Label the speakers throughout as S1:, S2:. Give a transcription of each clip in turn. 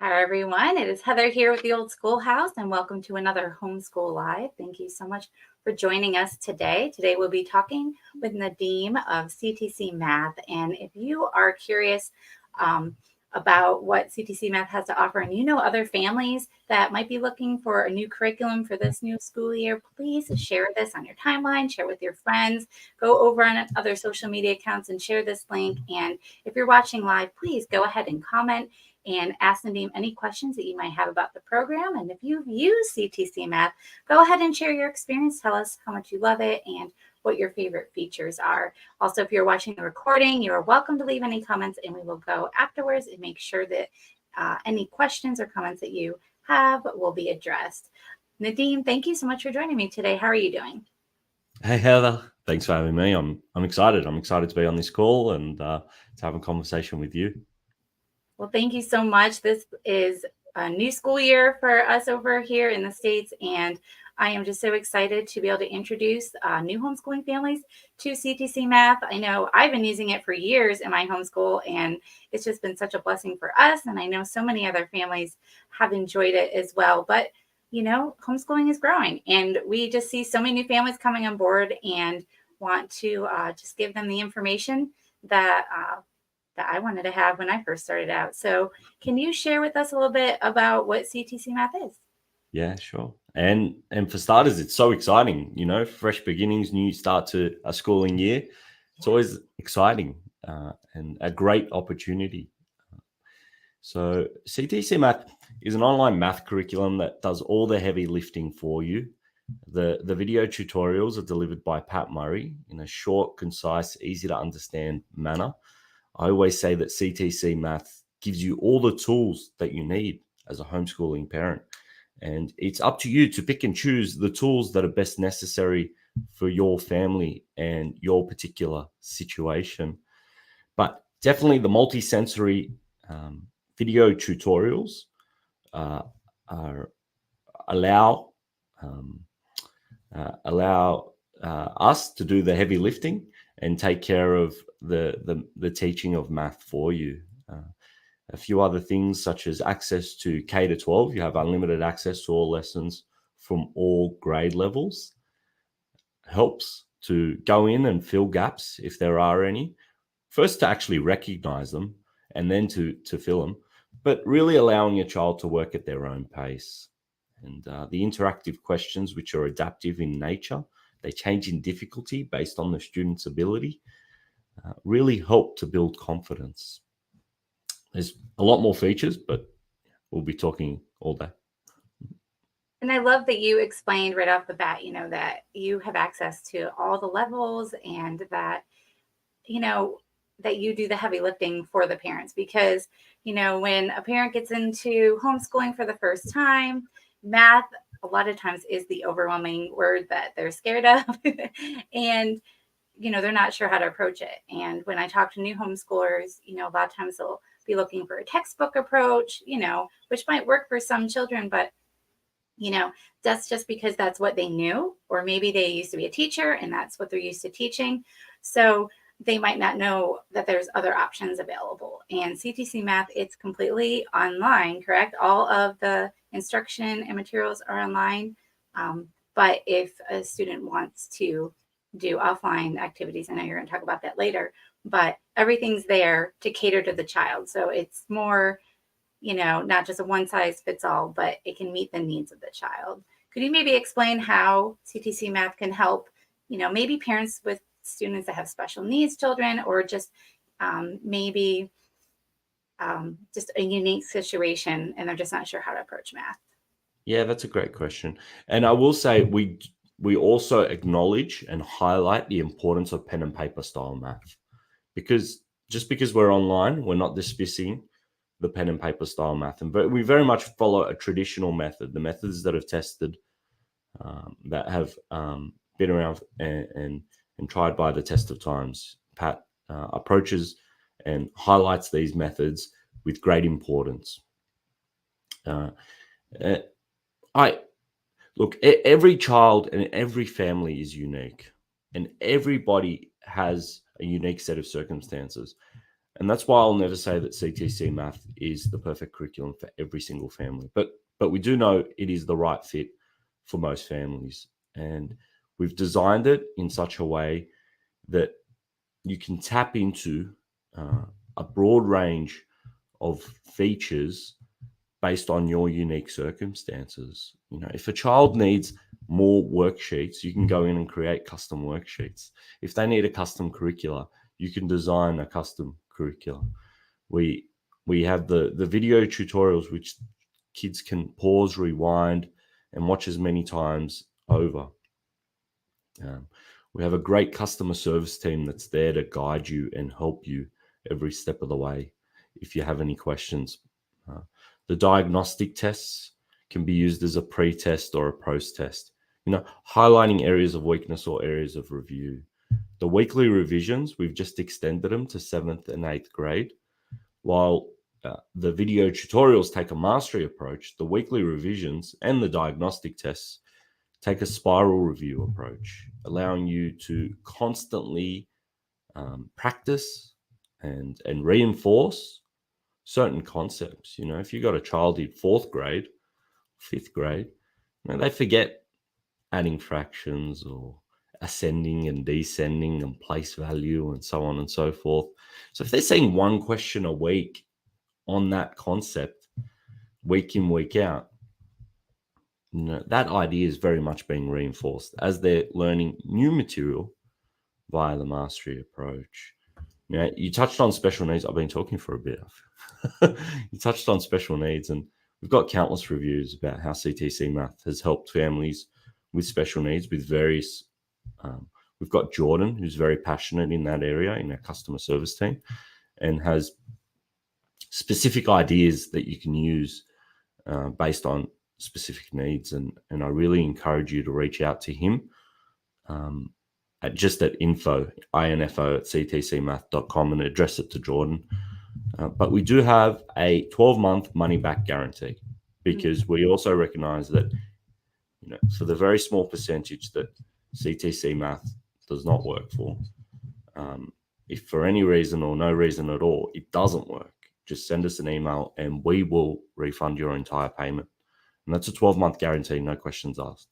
S1: Hi, everyone. It is Heather here with the Old Schoolhouse, and welcome to another Homeschool Live. Thank you so much for joining us today. Today, we'll be talking with Nadeem of CTCMath. And if you are curious about what CTCMath has to offer, and you know other families that might be looking for a new curriculum for this new school year, please share this on your timeline, share with your friends, go over on other social media accounts and share this link. And if you're watching live, please go ahead and comment and ask Nadeem any questions that you might have about the program. And if you've used CTC Math, go ahead and share your experience. Tell us how much you love it and what your favorite features are. Also, if you're watching the recording, you are welcome to leave any comments and we will go afterwards and make sure that any questions or comments that you have will be addressed. Nadeem, thank you so much for joining me today. How are you doing?
S2: Hey Heather, thanks for having me. I'm excited. I'm excited to be on this call and to have a conversation with you.
S1: Well, thank you so much. This is a new school year for us over here in the States, and I am just so excited to be able to introduce new homeschooling families to CTC Math. I know I've been using it for years in my homeschool, and it's just been such a blessing for us, and I know so many other families have enjoyed it as well. But, you know, homeschooling is growing, and we just see so many new families coming on board and want to just give them the information that I wanted to have when I first started out. So can you share with us a little bit about what CTC Math is?
S2: Yeah, sure. And for starters, it's so exciting. You know, fresh beginnings, new start to a schooling year. It's always exciting and a great opportunity. So CTC Math is an online math curriculum that does all the heavy lifting for you. The video tutorials are delivered by Pat Murray in a short, concise, easy to understand manner. I always say that CTC Math gives you all the tools that you need as a homeschooling parent. And it's up to you to pick and choose the tools that are best necessary for your family and your particular situation. But definitely the multi-sensory video tutorials allow us to do the heavy lifting and take care of the teaching of math for you. A few other things such as access to K to 12. You have unlimited access to all lessons from all grade levels. Helps to go in and fill gaps if there are any. First to actually recognize them and then to fill them, but really allowing your child to work at their own pace. And the interactive questions, which are adaptive in nature, they change in difficulty based on the student's ability, really help to build confidence. There's a lot more features, but we'll be talking all day.
S1: And I love that you explained right off the bat, you know, that you have access to all the levels and that, you know, that you do the heavy lifting for the parents because, you know, when a parent gets into homeschooling for the first time, math a lot of times is the overwhelming word that they're scared of. And, you know, they're not sure how to approach it. And when I talk to new homeschoolers, you know, a lot of times they'll be looking for a textbook approach, you know, which might work for some children, but you know, that's just because that's what they knew, or maybe they used to be a teacher and that's what they're used to teaching. So they might not know that there's other options available. And CTC Math, it's completely online, correct? All of the instruction and materials are online. But if a student wants to do offline activities, I know you're going to talk about that later, but everything's there to cater to the child. So it's more, you know, not just a one size fits all, but it can meet the needs of the child. Could you maybe explain how CTC Math can help, you know, maybe parents with students that have special needs children or just maybe just a unique situation and they're just not sure how to approach math?
S2: Yeah, that's a great question. And I will say we also acknowledge and highlight the importance of pen and paper style math. Because just because we're online, we're not dismissing the pen and paper style math. But we very much follow a traditional method, the methods that have tested, that have been around and tried by the test of times. Pat approaches and highlights these methods with great importance. Every child and every family is unique, and everybody has a unique set of circumstances. And that's why I'll never say that CTC Math is the perfect curriculum for every single family. But we do know it is the right fit for most families. And we've designed it in such a way that you can tap into a broad range of features based on your unique circumstances. If a child needs more worksheets, you can go in and create custom worksheets. If they need a custom curricula, you can design a custom curricula. We have the video tutorials which kids can pause, rewind, and watch as many times over. We have a great customer service team that's there to guide you and help you every step of the way if you have any questions. The diagnostic tests can be used as a pre-test or a post-test, highlighting areas of weakness or areas of review. The weekly revisions, we've just extended them to 7th and 8th grade. While the video tutorials take a mastery approach, the weekly revisions and the diagnostic tests take a spiral review approach, allowing you to constantly practice and reinforce certain concepts. If you've got a child in 4th grade, 5th grade, they forget adding fractions or ascending and descending and place value and so on and so forth. So if they're seeing one question a week on that concept, week in, week out, that idea is very much being reinforced as they're learning new material via the mastery approach. You touched on special needs. I've been talking for a bit. You touched on special needs, and we've got countless reviews about how CTC Math has helped families with special needs with various. We've got Jordan, who's very passionate in that area in our customer service team, and has specific ideas that you can use based on specific needs. And I really encourage you to reach out to him at info at ctcmath.com and address it to Jordan. But we do have a 12-month money-back guarantee because we also recognize that, for the very small percentage that CTC Math does not work for, if for any reason or no reason at all, it doesn't work, just send us an email and we will refund your entire payment. And that's a 12-month guarantee, no questions asked.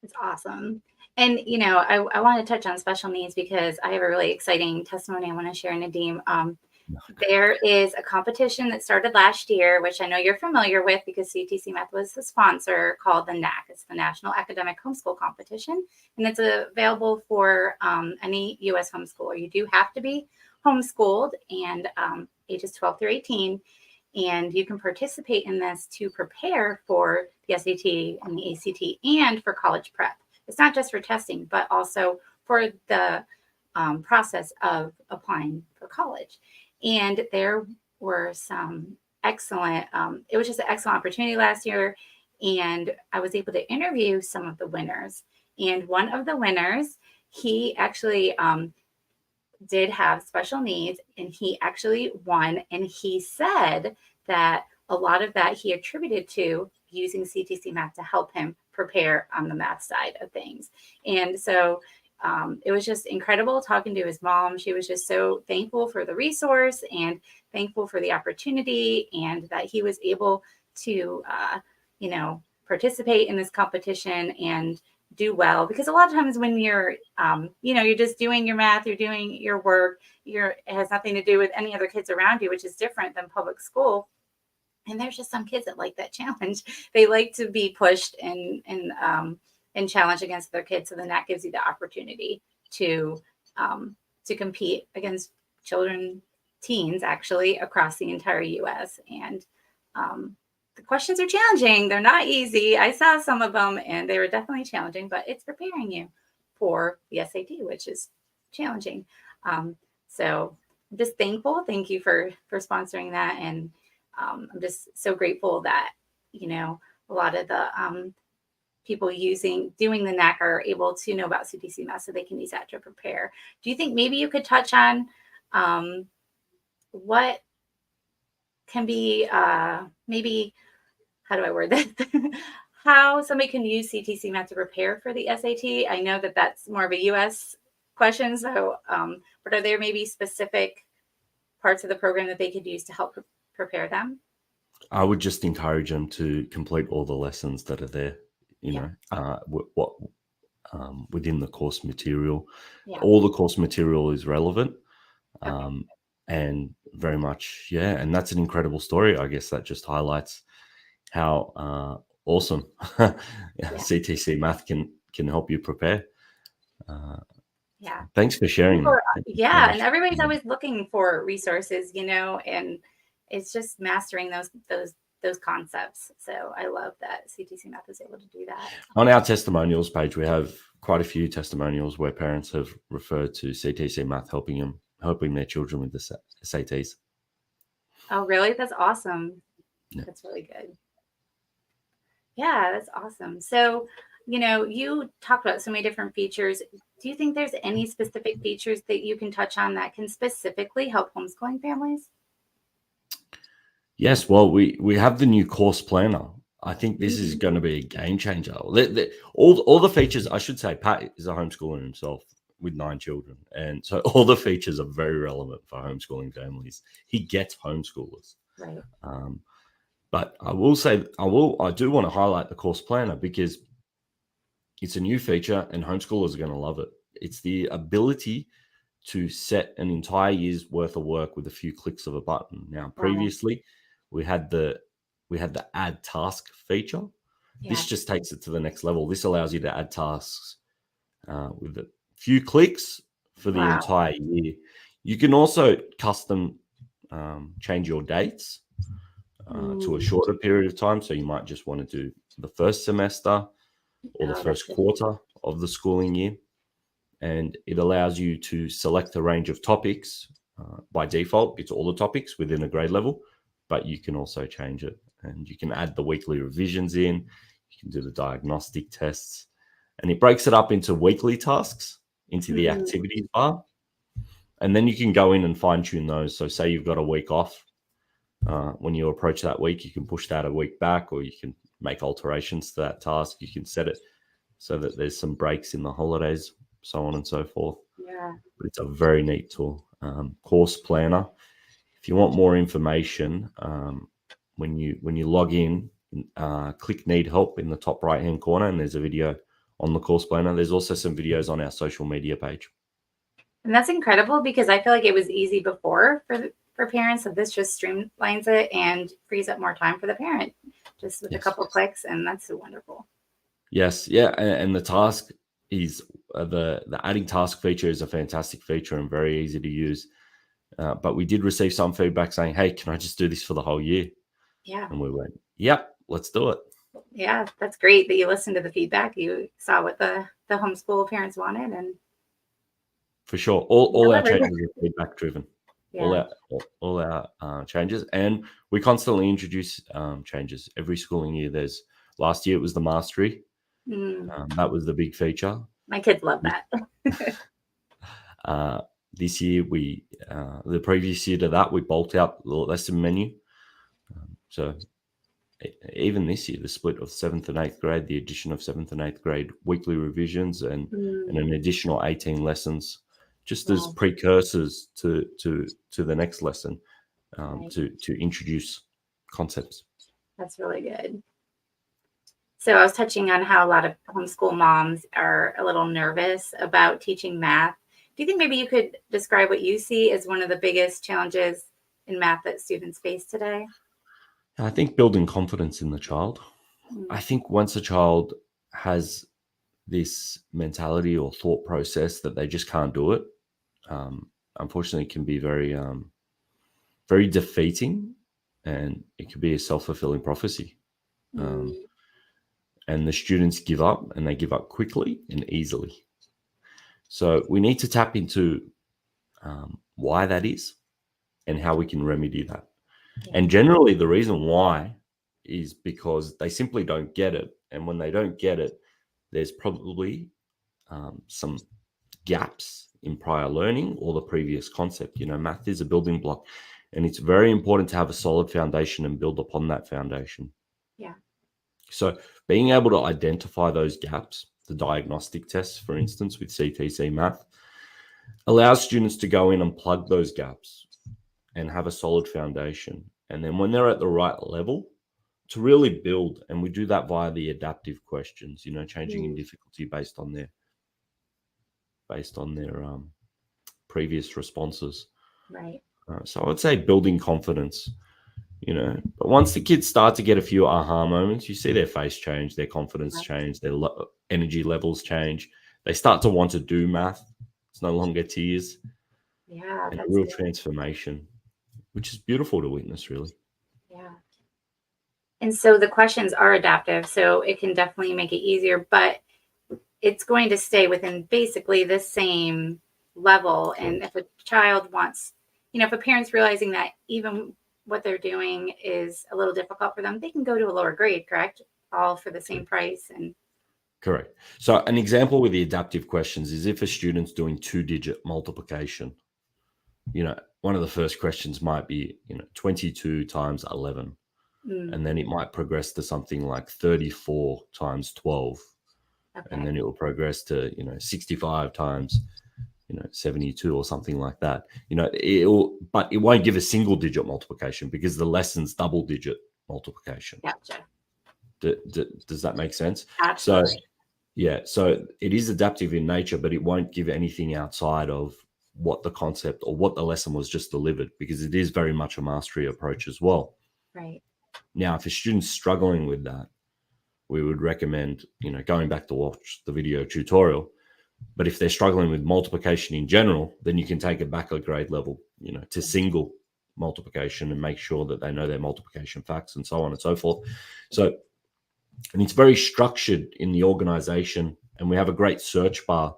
S1: It's awesome. And, I want to touch on special needs because I have a really exciting testimony I want to share, Nadim. There is a competition that started last year, which I know you're familiar with because CTC Math was the sponsor, called the NAC. It's the National Academic Homeschool Competition. And it's available for any U.S. homeschooler. You do have to be homeschooled and ages 12 through 18. And you can participate in this to prepare for the SAT and the ACT and for college prep. It's not just for testing, but also for the process of applying for college. And there were some excellent, it was just an excellent opportunity last year. And I was able to interview some of the winners. And one of the winners, he actually did have special needs and he actually won. And he said that a lot of that he attributed to using CTC Math to help him prepare on the math side of things. And so it was just incredible talking to his mom. She was just so thankful for the resource and thankful for the opportunity and that he was able to, participate in this competition and do well. Because a lot of times when you're, you're just doing your math, you're doing your work, it has nothing to do with any other kids around you, which is different than public school. And there's just some kids that like that challenge. They like to be pushed and challenged against their kids. So then that gives you the opportunity to compete against teens actually across the entire U.S. And the questions are challenging. They're not easy. I saw some of them and they were definitely challenging, but it's preparing you for the SAT, which is challenging. So I'm just thankful. Thank you for sponsoring that. And I'm just so grateful that, a lot of the people doing the NAC are able to know about CTC Math so they can use that to prepare. Do you think maybe you could touch on what can be maybe, how do I word this? How somebody can use CTC Math to prepare for the SAT? I know that that's more of a U.S. questions. So, but are there maybe specific parts of the program that they could use to help prepare them?
S2: I would just encourage them to complete all the lessons that are there,
S1: Yeah.
S2: within the course material.
S1: Yeah.
S2: All the course material is relevant,
S1: Okay.
S2: and very much, yeah. And that's an incredible story. I guess that just highlights how awesome
S1: Yeah.
S2: CTCMath can help you prepare.
S1: Yeah.
S2: Thanks for sharing
S1: People
S2: that.
S1: are,
S2: Thank you so
S1: yeah, and
S2: much.
S1: everybody's always looking for resources, and it's just mastering those concepts. So I love that CTC Math is able to do that.
S2: On our testimonials page, we have quite a few testimonials where parents have referred to CTCMath helping their children with the SATs.
S1: Oh, really? That's awesome.
S2: Yeah.
S1: That's really good. Yeah, that's awesome. So, you talked about so many different features. Do you think there's any specific features that you can touch on that can specifically help homeschooling families?
S2: Yes, well, we have the new course planner. I think this is
S1: Mhm.
S2: going to be a game changer. All the features, I should say, Pat is a homeschooler himself with 9 children, and so all the features are very relevant for homeschooling families. He gets homeschoolers.
S1: Right.
S2: But I will say, I do want to highlight the course planner because it's a new feature and homeschoolers are going to love it. It's the ability to set an entire year's worth of work with a few clicks of a button. Now,
S1: Wow.
S2: previously we had the add task feature. This
S1: Yeah.
S2: just takes it to the next level. This allows you to add tasks with a few clicks for the
S1: Wow.
S2: entire year. You can also custom change your dates to a
S1: Mm.
S2: shorter period of time. So you might just want to do the first semester or the
S1: Oh, that's
S2: first
S1: good.
S2: quarter of the schooling year. And it allows you to select a range of topics. By default, it's all the topics within a grade level, but you can also change it. And you can add the weekly revisions in, you can do the diagnostic tests, and it breaks it up into weekly tasks into the
S1: Mm.
S2: activities bar. And then you can go in and fine tune those. So, say you've got a week off. When you approach that week, you can push that a week back, or you can make alterations to that task. You can set it so that there's some breaks in the holidays, so on and so forth.
S1: Yeah.
S2: But it's a very neat tool. Course planner. If you want more information, when you log in, click "Need Help" in the top right hand corner, and there's a video on the course planner. There's also some videos on our social media page.
S1: And that's incredible because I feel like it was easy before for parents, so this just streamlines it and frees up more time for the parent just with a
S2: Yes.
S1: couple clicks, and that's so wonderful.
S2: Yes, yeah, and the task is the adding task feature is a fantastic feature and very easy to use. But we did receive some feedback saying, "Hey, can I just do this for the whole year?"
S1: Yeah.
S2: And we went, "Yep, let's do it."
S1: Yeah, that's great that you listened to the feedback. You saw what the homeschool parents wanted and
S2: For sure. All our
S1: delivered.
S2: changes are feedback driven. All
S1: Yeah.
S2: our all our changes, and we constantly introduce changes every schooling year. There's Last year it was the mastery.
S1: Mm.
S2: That was the big feature.
S1: My kids love
S2: This,
S1: that.
S2: this year the previous year to that we bulked out the lesson menu. So even this year, the split of 7th and 8th grade, the addition of 7th and 8th grade weekly revisions and
S1: Mm.
S2: an additional 18 lessons, just as
S1: Wow.
S2: precursors to the next lesson,
S1: Right.
S2: to introduce concepts.
S1: That's really good. So I was touching on how a lot of homeschool moms are a little nervous about teaching math. Do you think maybe you could describe what you see as one of the biggest challenges in math that students face today?
S2: I think building confidence in the child. I
S1: Mm.
S2: think once a child has this mentality or thought process that they just can't do it, unfortunately, it can be very defeating, and it could be a self-fulfilling prophecy. Um,
S1: Mm.
S2: and the students give up, and they give up quickly and easily. So we need to tap into why that is and how we can remedy that.
S1: Yeah.
S2: And generally, the reason why is because they simply don't get it. And when they don't get it, there's probably some gaps in prior learning or the previous concept. Math is a building block, and it's very important to have a solid foundation and build upon that foundation.
S1: Yeah.
S2: So being able to identify those gaps, the diagnostic tests, for instance, with CTCMath, allows students to go in and plug those gaps and have a solid foundation. And then when they're at the right level, to really build, and we do that via the adaptive questions, changing in
S1: Mm,
S2: difficulty based on their previous responses.
S1: right.
S2: So I would say building confidence, but once the kids start to get a few aha moments, you see their face change, their confidence
S1: Right.
S2: change, their energy levels change. They start to want to do math. It's no longer tears,
S1: Yeah,
S2: and a
S1: that's
S2: real
S1: good.
S2: transformation, which is beautiful to witness, really.
S1: Yeah. And so the questions are adaptive, so it can definitely make it easier, but it's going to stay within basically the same level. And
S2: Correct.
S1: if a child wants, if a parent's realizing that even what they're doing is a little difficult for them, they can go to a lower grade, correct? All for the same
S2: Correct.
S1: price. And
S2: Correct. So an example with the adaptive questions is if a student's doing two-digit multiplication, one of the first questions might be, 22 times 11.
S1: mm,
S2: And then it might progress to something like 34 times 12. And
S1: okay.
S2: then it will progress to, 65 times, 72 or something like that. But it won't give a single digit multiplication because the lesson's double digit multiplication.
S1: Gotcha.
S2: Does that make sense? So,
S1: Absolutely.
S2: yeah, so it is adaptive in nature, but it won't give anything outside of what the concept or what the lesson was just delivered, because it is very much a mastery approach as well.
S1: Right.
S2: Now, if a student's struggling with that, we would recommend, going back to watch the video tutorial. But if they're struggling with multiplication in general, then you can take it back a grade level, to single multiplication and make sure that they know their multiplication facts and so on and so forth. So, and it's very structured in the organization, and we have a great search bar.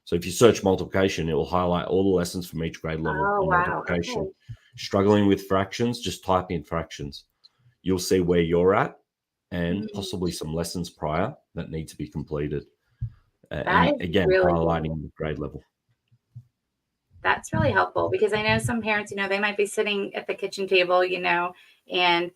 S2: So if you search multiplication, it will highlight all the lessons from each grade level
S1: Oh,
S2: on
S1: wow.
S2: multiplication.
S1: Okay.
S2: Struggling with fractions, just type in fractions. You'll see where you're at and
S1: Mm,
S2: possibly some lessons prior that need to be completed.
S1: that
S2: And
S1: is
S2: again,
S1: really good.
S2: highlighting the grade level.
S1: That's really helpful because I know some parents, they might be sitting at the kitchen table, and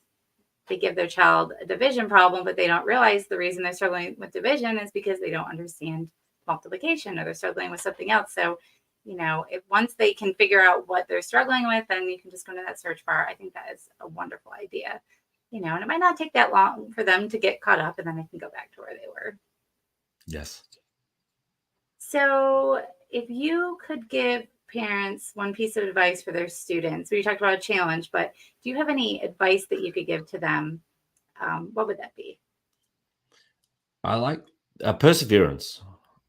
S1: they give their child a division problem, but they don't realize the reason they're struggling with division is because they don't understand multiplication or they're struggling with something else. So, if once they can figure out what they're struggling with, then you can just go to that search bar. I think that is a wonderful idea, and it might not take that long for them to get caught up and then they can go back to where they were.
S2: Yes.
S1: So, if you could give parents one piece of advice for their students, we talked about a challenge, but do you have any advice that you could give to them? What would that be?
S2: I like perseverance.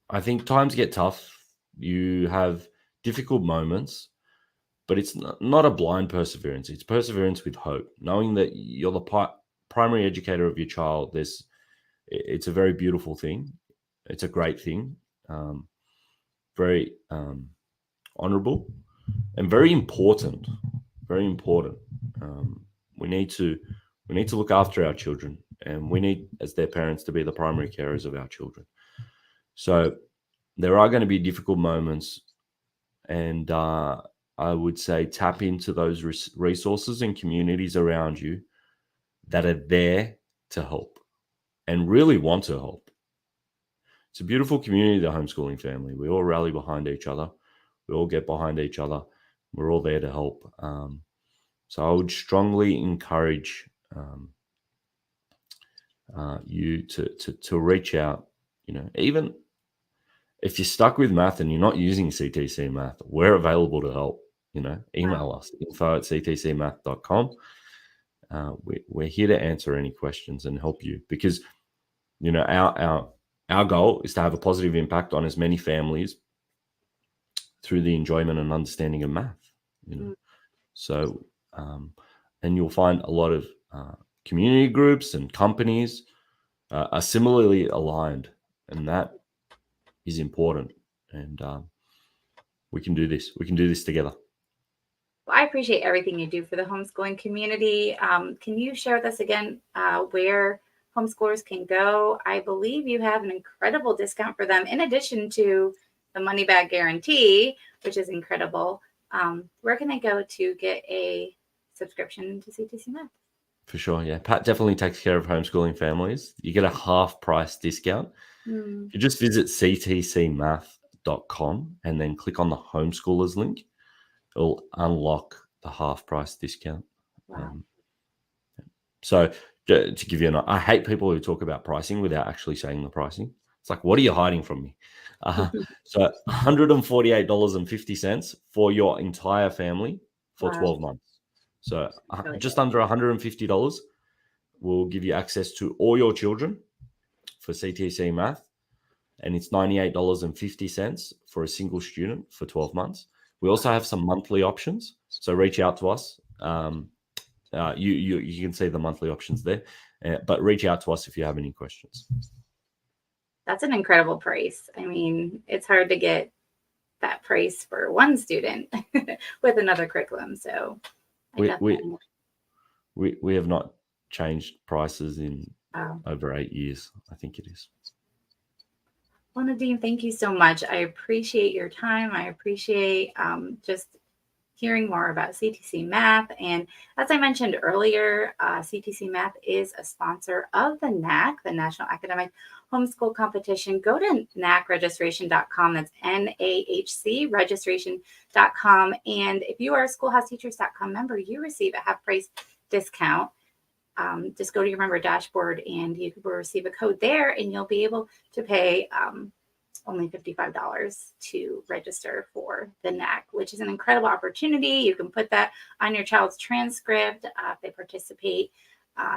S2: I think times get tough. You have difficult moments, but it's not a blind perseverance. It's perseverance with hope, knowing that you're the primary educator of your child. It's a very beautiful thing. It's a great thing. Um, very honorable and very important. Very important. Um, we need to look after our children, and we need, as their parents, to be the primary carers of our children. So there are going to be difficult moments, and I would say tap into those resources and communities around you that are there to help and really want to help. It's a beautiful community, the homeschooling family. We all rally behind each other. We all get behind each other. We're all there to help. So I would strongly encourage you to reach out. Even if you're stuck with math and you're not using CTCMath, we're available to help.
S1: Wow.
S2: Email us info@ctcmath.com. We're here to answer any questions and help you, because our goal is to have a positive impact on as many families through the enjoyment and understanding of math.
S1: Mm,
S2: So and you'll find a lot of community groups and companies are similarly aligned, and that is important. And we can do this. We can do this together.
S1: Well, I appreciate everything you do for the homeschooling community. Can you share with us again where homeschoolers can go? I believe you have an incredible discount for them, in addition to the money back guarantee, which is incredible. Where can they go to get a subscription to CTC Math?
S2: For sure. Yeah. Pat definitely takes care of homeschooling families. You get a half price discount.
S1: Hmm.
S2: You just visit ctcmath.com. CTCMath.com and then click on the homeschoolers link. It'll unlock the half price discount.
S1: Wow.
S2: So to give you I hate people who talk about pricing without actually saying the pricing. It's like, what are you hiding from me? So $148.50 for your entire family for
S1: Wow.
S2: 12 months. So
S1: Really
S2: just
S1: good.
S2: under $150 will give you access to all your children for CTC Math. And it's $98.50 for a single student for 12 months. We also have some monthly options. So reach out to us. You can see the monthly options there, but reach out to us if you have any questions.
S1: That's an incredible price. I mean, it's hard to get that price for one student with another curriculum. So I definitely.
S2: We have not changed prices in
S1: Wow.
S2: over 8 years. I think it is.
S1: Well, Nadine, thank you so much. I appreciate your time. I appreciate just hearing more about CTC Math. And as I mentioned earlier, CTC Math is a sponsor of the NAC, the National Academic Homeschool Competition. Go to nacregistration.com. That's NAHC registration.com. And if you are a schoolhouseteachers.com member, you receive a half price discount. Just go to your member dashboard and you will receive a code there, and you'll be able to pay only $55 to register for the NAC, which is an incredible opportunity. You can put that on your child's transcript. If they participate,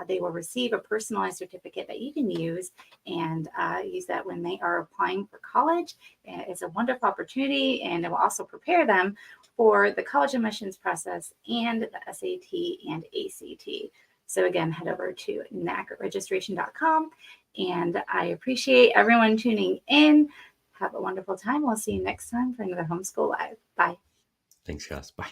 S1: they will receive a personalized certificate that you can use and use that when they are applying for college. It's a wonderful opportunity, and it will also prepare them for the college admissions process and the SAT and ACT. So again, head over to nacregistration.com. And I appreciate everyone tuning in. Have a wonderful time. We'll see you next time for another Homeschool Live. Bye.
S2: Thanks, guys. Bye.